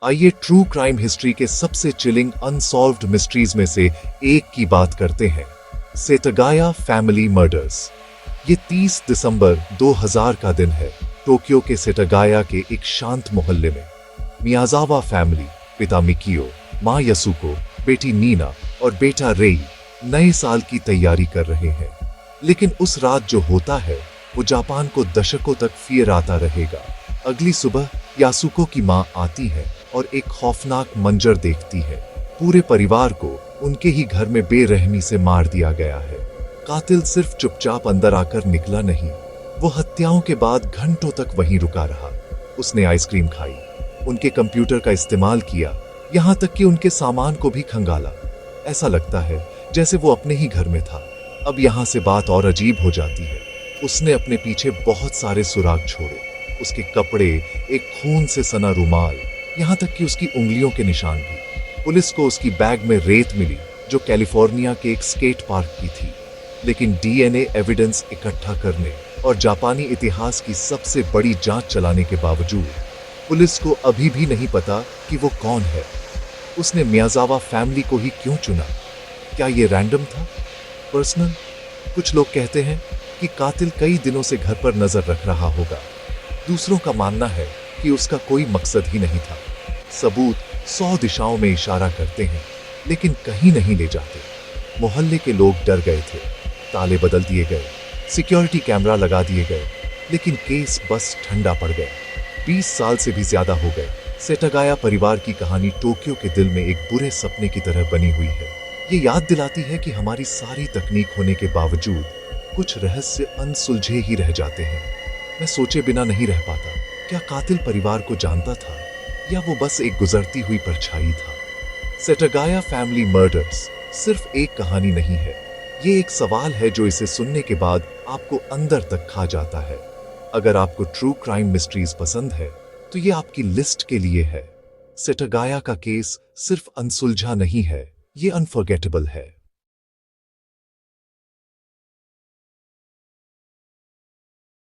आइए true crime history के सबसे चिलिंग अनसॉल्व्ड मिस्ट्रीज में से एक की बात करते हैं, सेटागाया फैमिली मर्डर्स। ये 30 दिसंबर 2000 का दिन है, टोक्यो के सेटागाया के एक शांत मोहल्ले में। मियाजावा फैमिली, पिता मिकियो, माँ यसुको, बेटी नीना और बेटा रेई नए साल की तैयारी कर रहे हैं। लेकिन उस रात जो होता है वो जापान को दशकों तक फियर आता रहेगा। अगली सुबह यासुको की माँ आती है और एक खौफनाक मंजर देखती है। पूरे परिवार को उनके ही घर में बेरहमी से मार दिया गया है। कातिल सिर्फ चुपचाप अंदर आकर निकला नहीं, वो हत्याओं के बाद घंटों तक वहीं रुका रहा। उसने आइसक्रीम खाई, उनके कंप्यूटर का इस्तेमाल किया, यहाँ तक कि उनके सामान को भी खंगाला। ऐसा लगता है जैसे वो अपने ही घर में था। अब यहाँ से बात और अजीब हो जाती है। उसने अपने पीछे बहुत सारे सुराग छोड़े, उसके कपड़े, एक खून से सना रुमाल, यहाँ तक कि उसकी उंगलियों के निशान भी। पुलिस को उसकी बैग में रेत मिली जो कैलिफोर्निया के एक स्केट पार्क की थी। लेकिन डीएनए एविडेंस इकट्ठा करने और जापानी इतिहास की सबसे बड़ी जांच चलाने के बावजूद पुलिस को अभी भी नहीं पता कि वो कौन है। उसने मियाजावा फैमिली को ही क्यों चुना? क्या ये रैंडम था, पर्सनल? कुछ लोग कहते हैं कि कातिल कई दिनों से घर पर नजर रख रहा होगा। दूसरों का मानना है कि उसका कोई मकसद ही नहीं था। सबूत 100 दिशाओं में इशारा करते हैं, लेकिन कहीं नहीं ले जाते। मोहल्ले के लोग डर गए थे, ताले बदल दिए गए, सिक्योरिटी कैमरा लगा दिए गए, लेकिन केस बस ठंडा पड़ गया। 20 साल से भी ज्यादा हो गए। सेटागाया परिवार की कहानी टोक्यो के दिल में एक बुरे सपने की तरह बनी हुई है। ये याद दिलाती है कि हमारी सारी तकनीक होने के बावजूद कुछ रहस्य अनसुलझे ही रह जाते हैं। मैं सोचे बिना नहीं रह पाता, क्या कातिल परिवार को जानता था या वो बस एक गुजरती हुई परछाई था? सेटागाया फैमिली मर्डर्स सिर्फ एक कहानी नहीं है, ये एक सवाल है जो इसे सुनने के बाद आपको अंदर तक खा जाता है। अगर आपको ट्रू क्राइम मिस्ट्रीज पसंद है तो ये आपकी लिस्ट के लिए है। सेटागाया का केस सिर्फ अनसुलझा नहीं है, ये अनफॉरगेटेबल है।